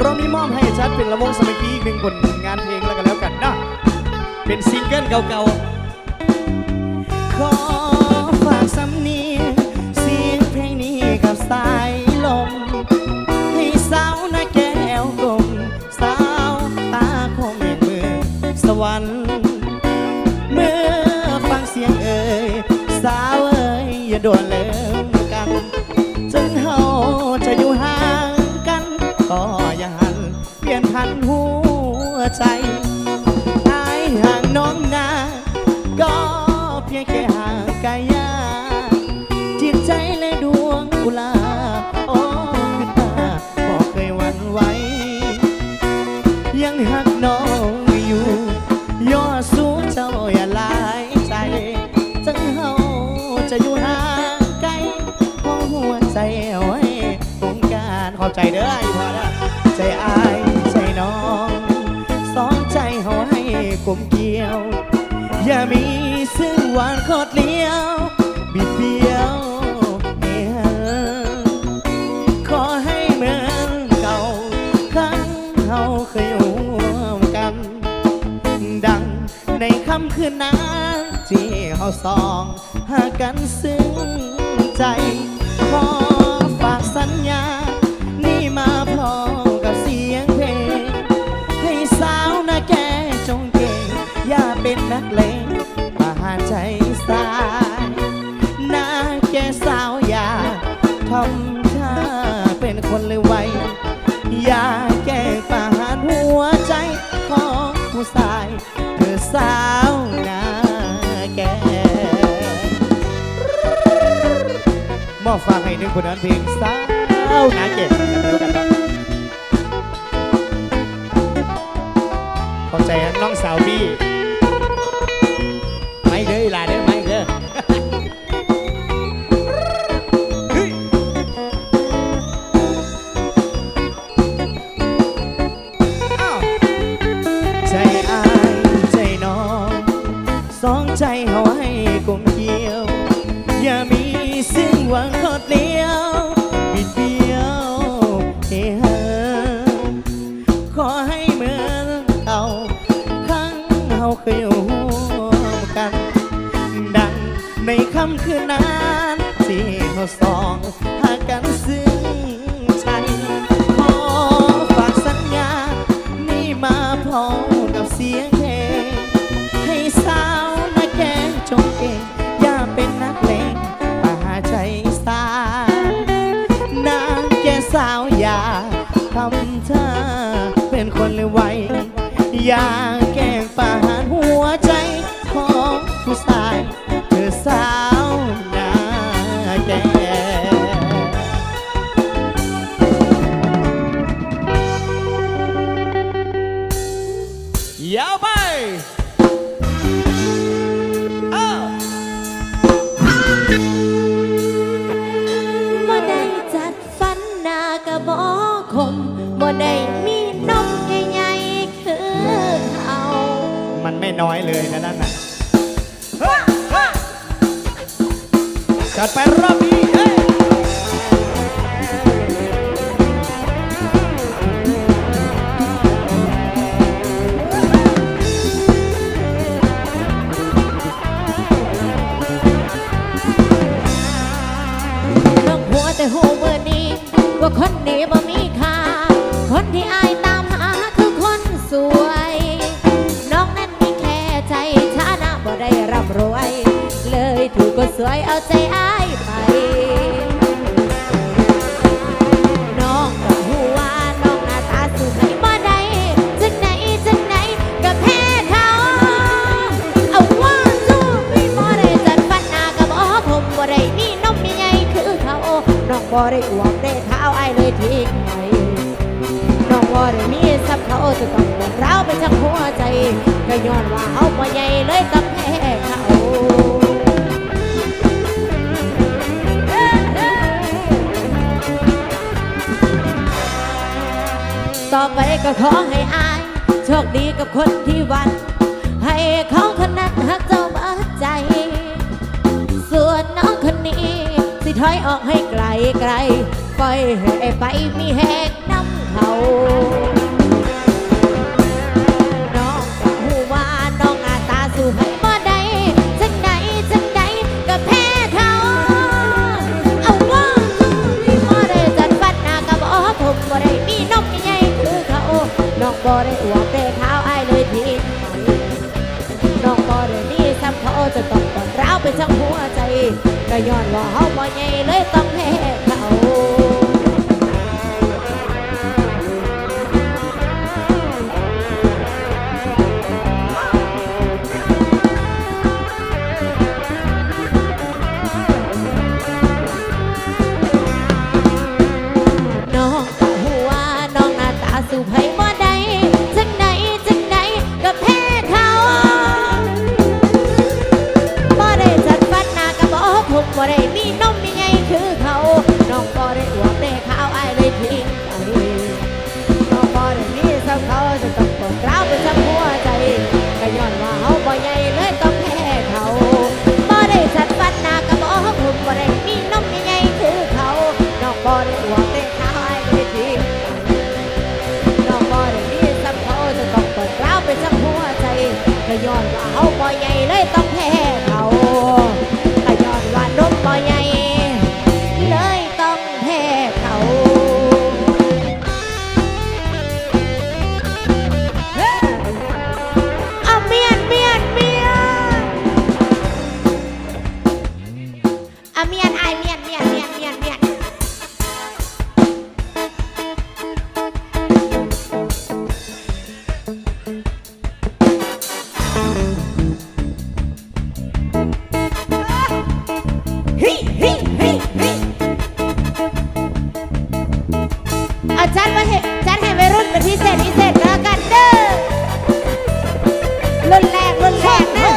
เรามีมอบให้ชัดเป็นละวงสมัยกี้อีกหนึ่งผลงานเพลงแล้วกันแล้วกันนะเป็นซิงเกิลเก่าๆขอฝากสำเนียงเสียงเพลงนี้กับสายลมให้สาวหน้าแก้วกลมสาวตาคมอย่างมือสวรรค์เมื่อฟังเสียงเอ่ยสาวเอ่ยอย่าด่วนเลิมกันถึงเฮาจะอยู่ห่างกันก็อย่าหันเปลี่ยนพันหัวใจอายห่างน้องนาก็เพียงแค่ห่างกายาจิตใจและดวงกุลาโอ้ขึ้นมาบอกเคยหวั่นไหวยังหักน้องอยู่ย่อสู้เจ้าอย่าลายใจถึงเฮาจะอยู่ห่างไกลเพราะหัวใจเอาไว้ตรงการขอบใจเด้ออีพอนะใจอายใจน้องสองใจเฮาให้กลมเกลียวอย่ามีซึ่งหวานโคตรเลี้ยวบิดเบี้ยวเหี่ยวขอให้เหมือนเก่าครั้งเฮาเคยร่วมกันดังในค่ำคืนนั้นที่เฮาสองหากันซึ้งใจขอฝากสัญญานี่มาพร้อมกับเสียงเพลงให้สาวหน้าแก่จงเก่งอย่าเป็นนักเลงมาหาใจสายหน้าแก่สาวอย่าทำท่าเป็นคนเลยไวอย่าแก้ประหารหัวใจของผู้ชายเธอสาวหน้าแก่มอบฟังให้หนึ่งคนนั้นเพลงสาวหน้าแก่แล้วกันครับขอบใจน้องสาวพี่ไม่เด้อลาเด้อไม่เด้อใจอายใจน้องสองใจเฮาให้กลมเกลียวอย่ามีสิ่งหวังคดเลี้ยวบิดเบี้ยวเฮ้อขอให้เหมือนเก่าครั้งเฮาเคยร่วมกันดังในค่ำคืนนั้นที่เฮาสองหากันซึ้งใจขอฝากสัญญานี่มาพร้อมกับเสียงเพลงให้สาวหน้าแก่จงเก่งอย่าเป็นนักเลงมาหาใจสายนางแก่สาวอย่าทำท่าเป็นคนเลยไวอย่าแกล้งประหารหัวใจของผู้ชายเธอสาวหน้าแก่ยาวไปบ่ได้จัดฟันหน้ากะบ่คมบ่ได้มีนมใหญ่ๆคือเขา มันไม่น้อยเลยนะนั่นน่ะจัดไปรอบนี้เฮ้ยน้องหัวแต่หูเมื่อนี้ว่าคนนี้บ่มีค่าคนที่อายตามหาคือคนสวยน้องนั้นมีแค่ใจฐานะบ่ได้ร่ำรวยเลยถูกคนสวยเอาใจอายไปน้องก็หูว่าน้องหน้าตาสวยบ่ได้จังไหนก็แพ้เขาเอาว่าสู้ไม่บ่ได้จัดฟันหน้ากับอ๋อผมบ่ได้มีนมใหญ่ๆคือเขาน้องบ่ได้อวบได้เท้าอายเลยทิ้งไปน้องบ่ได้มีทรัพย์เขาจะต้องปวดร้าวไปทั้งหัวใจก็ย้อนว่าเขาบ่ใหญ่เลยกับแพ้เขาต่อไปก็ขอให้อายโชคดีกับคนที่หวันให้เขาคนนั้นหักเจ้าบ้าใจส่วนน้องคนนี้สิถอยออกให้ไกลปล่อยให้ไปมีแหกน้ำ เขาน้องกับหูว่าน้องหน้าตาสู้ให้บ่ได้จังใดจังใดก็แพ้เขาเอาว่าสู้บ่ได้จัดฟันหน้ากับอ๋อผมบ่ได้มีนมใหญ่คือเขาน้องบ่ได้อวบแต่เท้าอายเลยทิ้งน้องบ่ได้มีซ้ำเขาจะต้องตอนร้าวไปทั้งหัวใจก็ย้อนว่าเฮาบ่ใหญ่เลยต้องแพ้เขา น้องก็หัวน้องหน้าตาสู้ไผบ่ได้จังใดจังใดก็แพ้เขาบ่ได้จัดฟันหน้าก็บ่ผมบ่ได้มีนมมีใหญ่คือเขาน้องบ่ได้อวบแต่ขาวอายเลยทิ้งไปน้องบ่ได้มีซ้ำเขาจะต้องปวดร้าวไปทั้งหัวใจก็ย้อนว่าเฮาบ่ใหญ่เลยต้องแพ้เขาบ่ได้จัดฟันหน้าก็บ่ผมบ่ได้มีนมมีใหญ่คือเขาน้องบ่ได้อวบแต่ขาว น้องบ่ได้มีซ้ำเขาจะต้องเปิดร้าวไปทั้งหัวใจก็ย้อนว่าเขาบ่ใหญ่เลยต้องแพ้เขาก็ย้อนว่านมบ่ใหญ่เลยต้องแพ้เขาเอาเมียนเมียนเมียนเอาเมียนไอายเมียนเมียนเมียนเมียนเมียน อาจารย์มาเห็นจัดให้วัยรุ่นเป็นพิเศษพิเศษแล้วกันเด้อรุนแรงรุนแรงนะ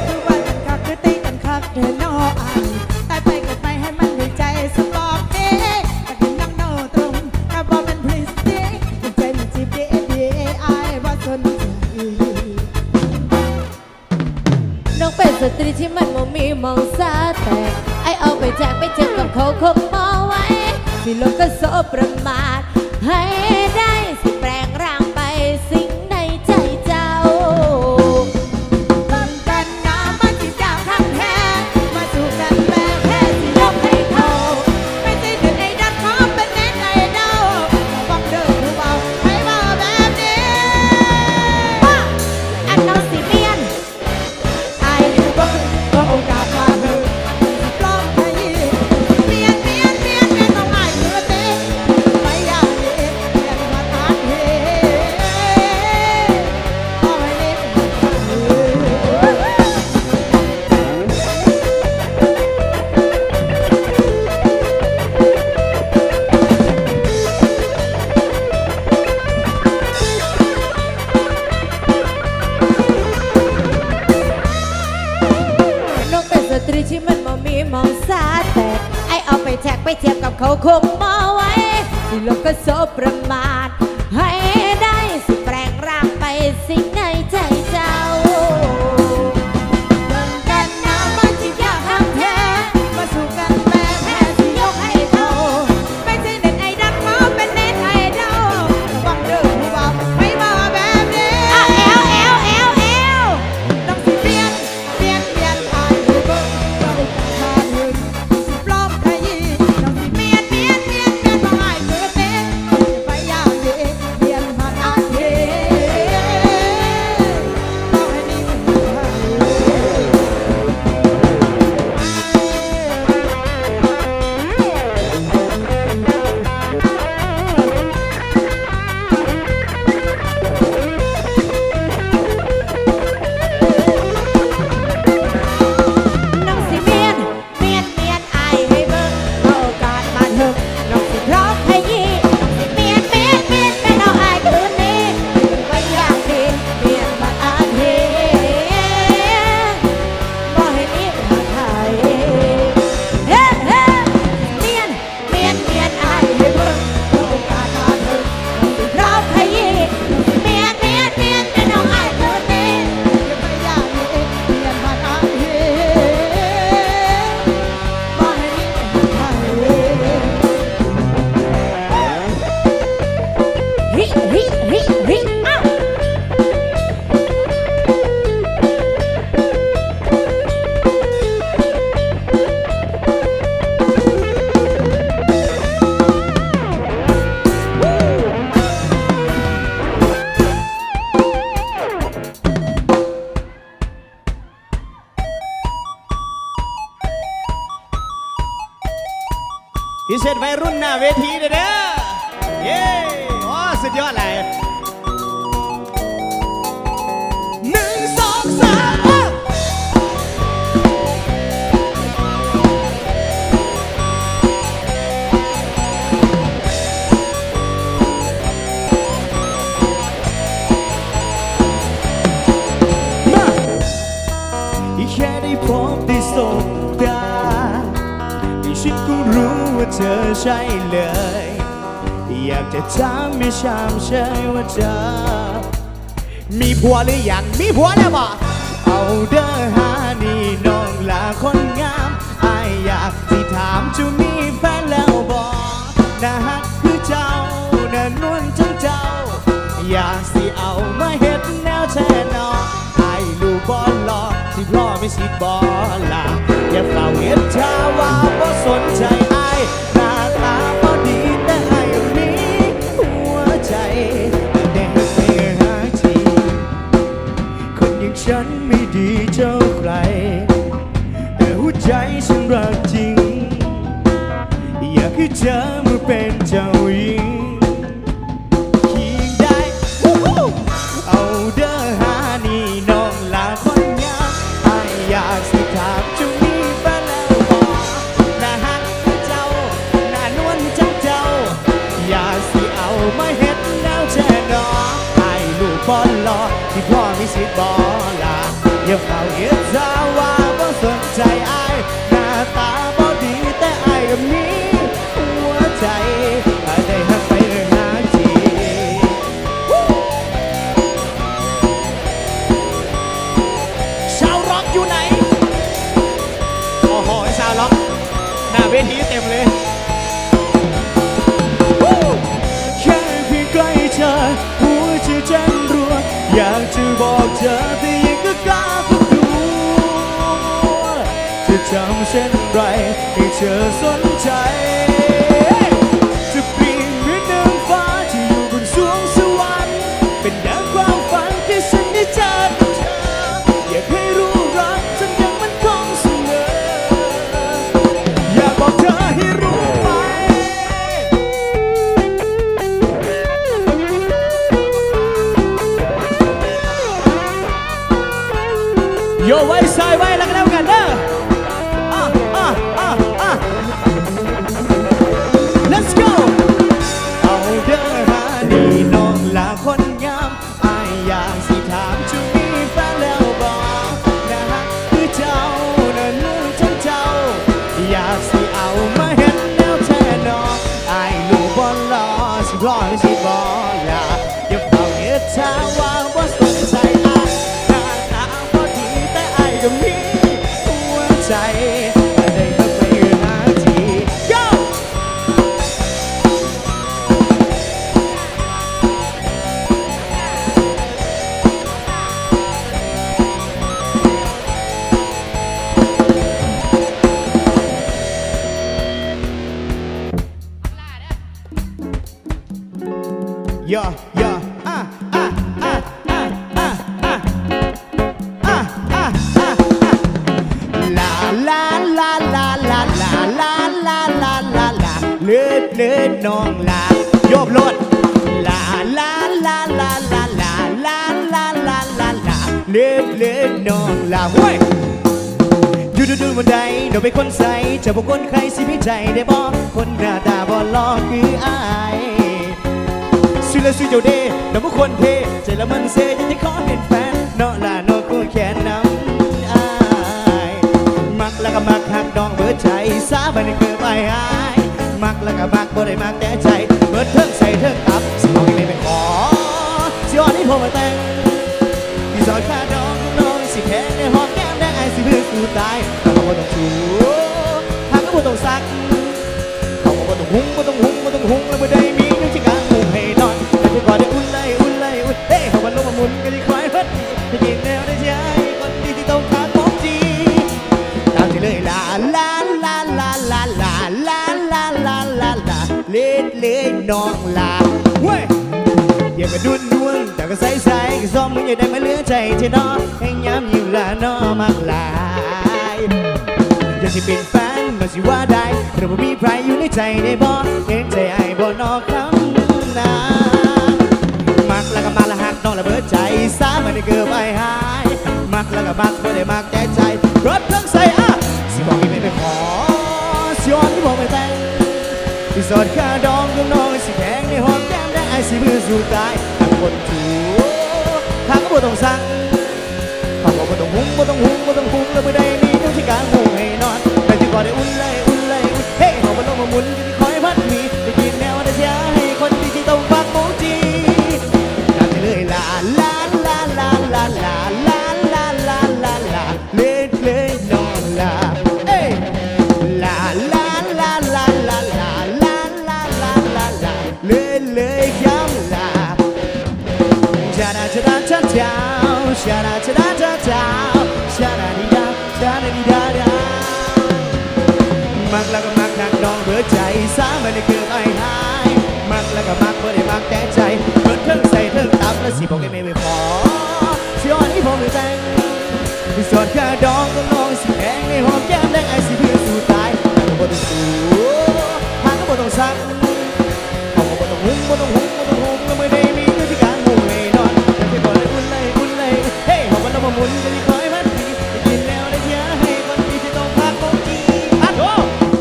คือว่ากันคักคือตีกันคักเดินนออ่านตายไปเกิดไปให้มันในใจสปอร์ตเด้แต่ถึงนั่งโนตรงกระบอกเป็นพริสเด้ใจมันจีบเด้เด้ไอ้ว่าสนใจ น้องเป็นสตรีที่มันบ่มีมองซาแต่ไอเอาไปแจกไปเจ็บกับเขาคงมอไว้สิลงก็โสประมาทให้ได้สิแปลงร่างไปสิ่งในใจเจ้า บังกันน้ำมันที่จากทางแท้มาสู่กันแปลแค่สิยกให้เขาไม่ใช่เดินในดันขอเป็นเน้นในเดาบังเดินผู้เบาให้มาแบบนี้ ว่าอันน้องสิเมียน ไอ้เบิ้งก็โอกาสมาเดินปลอมขยี้เมียนเมียนเมียนเมียนต้องไอ้เพื่อเต้ไปอย่างนี้เมียนมาทานเฮเอาไว้นี่น้องเป็นสตรีที่มันบ่มีมองซาแต่ไอเอาไปแจกไปเทียบกับเขาคงมอไว้สิลงก็โสประมาทให้ได้สิแปลงร่างไปสิ่งในใจเจ้า บังกันน้ำมันที่อยากทำแท้มาสู่กันแปลแพ้สิยกให้เขาไม่ใช่เน้นไอ้ดันขอเป็นเน้นไอ้เดาบังเดินผู้เบาไม่มาแบบนี้ เอาแอลแอลแอลแอล ต้องสิเปลี่ยนเปลี่ยนเปลี่ยนผ่านผู้เบิ่งเราขาดหืนสิปลอมขยี้ต้องสิเปลี่ยนเปลี่ยนเปลี่ยนเปลี่ยนบ่ให้เกิดเต้นจะไป หน้าเวทีเด้อเย้โอ้สุดยอดเลยแค่ได้พบได้สบตาฉันก็รู้ว่าเธอใช่เลยอยากจะถามไม่ช้ำเฉยว่าเธอมีผัวหรือยังมีผัวแล้วบ่เอาเด้อหานี่น้องลาคนงามอายอยากที่ถามจะมีแฟนแล้วบ่น่าฮักคือเจ้าน่านวลจังเจ้าอยากสิเอามาเฮ็ดแนวแท้นออายลูกบอลหลอกที่พ่อไม่สิบอลล่ะอย่าเฝ้าเฮ็ดชาว่าบ่สนใจอายหน้าตาบ่ดีแต่อายมีหัวใจแต่ให้หาทีคนอย่างฉันไม่ดีเจ้าใครแต่หัวใจฉันรักจริงอยากให้เธอมาเป็นเจ้าหญิงคิงได้เอาเด้อหานี่น้องลาคนงามอายอยากสิถามจะมีแฟนแล้วบ่น่าฮักเจ้าน่านวลจังเจ้าอยากสิเอามาเฮ็ดแนวแท้นออายลูกบอลหลอกที่พ่อมีสิทธิ์บ่ล่ะอย่าเฝ้าเฮ็ดซาว่าบ่สนใจอายหน้าตาบ่ดีแต่อายก็มีหัวใจได้ฮักไปหาทีชาวร็อกอยู่ไหนโอ้โหชาวร็อกหน้าเวทีเต็มเลยแค่เพียงใกล้เธอหัวใจเต้นรัวอยากจะบอกเธอแต่ยังก็กล้าพูดดูจะทำเช่นไรให้เธอสนใจจะปีนเหมือนนางฟ้าที่อยู่บนสวงสวรรค์เป็นดังความฝันที่ฉันได้เจอกับเธออยากให้รู้รักฉันยังมันคงเสมออยากบอกเธอให้รู้ไหมโยไว้ซอยไว้แล้วก็แล้วกันเด้อLet's go เอาเด้อหานี่น้องลาคนงามอายอยากสิถามจะมีแฟนแล้วบ่นะฮะคือเจ้าน่ะลืมทั้งเจ้าอยากสิเอามาเห็นแนวแท้นออายลูกบอลรอสิรอไม่สิบอลล่ะอย่าเฝ้าเฮ็ดชาว่าบ่สนใจอายหน้าตาบ่ดีแต่อายก็มีหัวใจได้เข้าไปหาที Go Yo, yo, La la la la la la la la la la la เลือดเลือดน้องลาโยบรถลาลาลาลาลาลาลาลาลาลาลาเลือดเลือดน้องลาเว้ยดูบันไดเดี๋ยวไปคนใส่จะบอกคนใครสิพี่ใจได้บอกคนหน้าตาบ่หล่อคืออายซื้อแล้วซื้อเจ้าเด้เดี๋ยวพวกคนเทใจละมันเซยังจะขอเป็นแฟนเนาะล่ะน้องกูแค่น้ำอายมักแล้วก็มักหักดองเบิดใจสาบันเกิดไปหายมักแล้วก็มักบ่ได้มักแต่ใจเบิดเทิงใส่เทิงตับสิบอกไม่เป็นขอสิอ่อนให้ผมมาแต่งที่ซอยค่าดองน้องสิแพงในห้องแก้มแดงไอสิเพื่อกูตายเขาก็บ่ต้องชูหากก็บ่ต้องซักเขาก็บ่ต้องหุงบ่ต้องหุงบ่ต้องหุงแล้วบ่ได้มีนึกที่กลางหุงให้นอนแต่กูก่อนได้อุ่นเลยเฮ้เขามันลงมาหมุนกันที่ควายเพิ่นจะกินแนวได้ใช่คนดีที่ต้องขาดผมจีตามที่เลยลาลาลาลาลาลาลาลาลาลาลาเล่น้องลาเว้ยอย่ามาดุนแต่ก็ใส่ก็ซ้อมมึงอย่าได้มาเลือใจเธอน้อให้ย้ำอยู่ละน้อมากลายอยากจะเป็นแฟน มาสิว่าได้หรือว่ามีใครอยู่ในใจได้บ่เห็นใจไอ้บ่นอกคำนามักแล้วก็มาละหักน้องละเบิดใจสามันได้เกือบไอ้หายมักแล้วก็มักบ่ได้มักแต่ใจรถเครื่องใส่สิบอกอีไม่ไปขอสิอ่อนที่บอกไม่แต่งที่สอดค่าดองกับน้องสิแพงในหอมแก้มได้ไอ้สิมือสู้ตายทางคนถูทางก็บ่ต้องสั่งเขาบอกบ่ต้องหุงบ่ต้องหุงบ่ต้องหุงแล้วบ่ได้มีเรื่องที่กลางหุงให้นอนแต่ที่ก่อนได้อุ่นเลยอุ่นเลยเฮ้เขาบ่ต้องมาหมุนจะที่คอยพัดมีได้กินแนวได้เสียให้คนที่ที่ต้องฟังโมจีกลับไปเลยลาลาลาลาลาลาลาลาลาลาลาเลยเลยนอนลาเอ้ลาลาลาลาลาลาลาลาลาลาลาเลยเลยย้ำลาชาดาชาดาชาดาชาดาชาดาชาดาชาดาดีดาชาดาดีดาดามักแล้วก็มักนักดองเบิดใจสามันได้เกือบไอ้หายมักแล้วก็มักเพื่อได้มักแต่ใจเบิดเทิงใส่เทิงตับแล้วสิบอกให้ไม่ขอสิอ่อนที่ผมไม่แต่งที่สอดค่าดองก็น้องสิแพงในหอมแก้มแดงไอ้สิเพื่อสู้ตายทางก็บ่ต้องสู้ทางก็บ่ต้องสั่งเขาก็บ่ต้องหุงบ่ต้องหุงบ่ต้องหุงแล้วไม่ได้มีเรื่องที่การหุงให้นอนแต่ที่ก่อนได้อุ่นเลยอุ่นเลยเฮ้เขาก็ต้องมาหมุนจะที่คอยพัดทีได้กินแล้วได้เสียให้คนที่ที่ต้องพักของจีพัดโอ้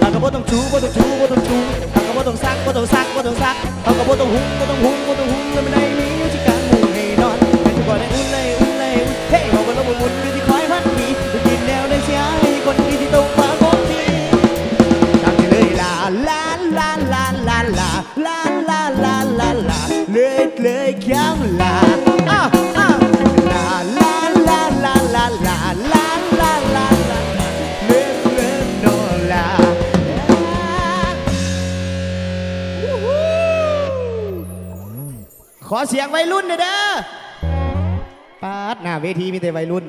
ทางก็บ่ต้องชูบ่ต้องชูบ่ต้องชูทางก็บ่ต้องซักบ่ต้องซักบ่ต้องซักเขาก็บ่ต้องหุงบ่ต้องหุงบ่ต้องหุงแล้วไม่ได้มีเรื่องที่การหุงให้นอนแต่ที่ก่อนได้อุ่นเลยอุ่นเลยเฮ้เขาก็ต้องมาหมุนจะที่คอยพัดทีได้กินแล้วได้เสียให้คนที่ที่ต้องพักของจีตามที่เลยลาลาลาลาลาลาลาลาลาลาลาเลยเลยย้ำลาอ้าวอ้าวลาลาลาลาลาลาลาลาลาลาเลยเลยโนลาขอเสียงวัยรุ่นหน่อยเด้อปาดหน้าเวทีมีแต่วัยรุ่น